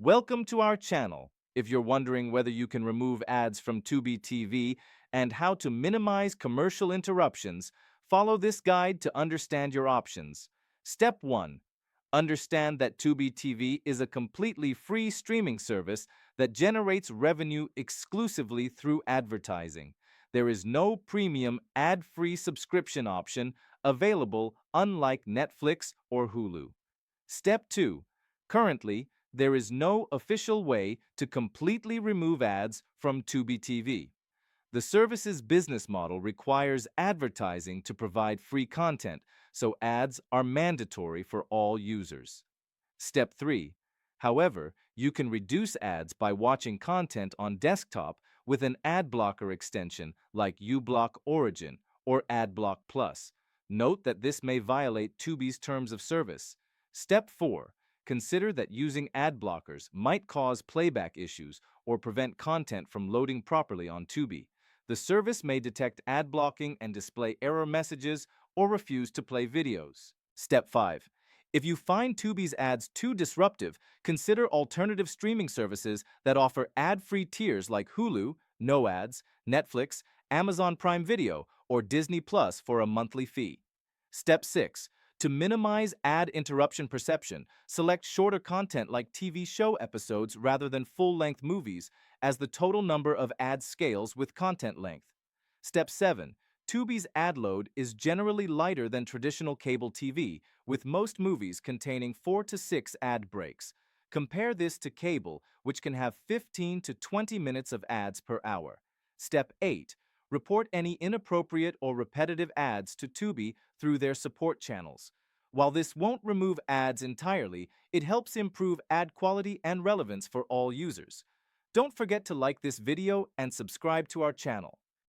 Welcome to our channel. If you're wondering whether you can remove ads from Tubi TV and how to minimize commercial interruptions, follow this guide to understand your options. Step 1. Understand that Tubi TV is a completely free streaming service that generates revenue exclusively through advertising. There is no premium ad-free subscription option available, unlike Netflix or Hulu. Step 2. Currently, there is no official way to completely remove ads from Tubi TV. The service's business model requires advertising to provide free content, so ads are mandatory for all users. Step 3. However, you can reduce ads by watching content on desktop with an ad blocker extension like uBlock Origin or AdBlock Plus. Note that this may violate Tubi's terms of service. Step 4. Consider that using ad blockers might cause playback issues or prevent content from loading properly on Tubi. The service may detect ad blocking and display error messages or refuse to play videos. Step 5. If you find Tubi's ads too disruptive, consider alternative streaming services that offer ad-free tiers like Hulu, no ads, Netflix, Amazon Prime Video, or Disney Plus for a monthly fee. Step 6. To minimize ad interruption perception, select shorter content like TV show episodes rather than full-length movies, as the total number of ads scales with content length. Step 7. Tubi's ad load is generally lighter than traditional cable TV, with most movies containing 4 to 6 ad breaks. Compare this to cable, which can have 15 to 20 minutes of ads per hour. Step 8. Report any inappropriate or repetitive ads to Tubi through their support channels. While this won't remove ads entirely, it helps improve ad quality and relevance for all users. Don't forget to like this video and subscribe to our channel.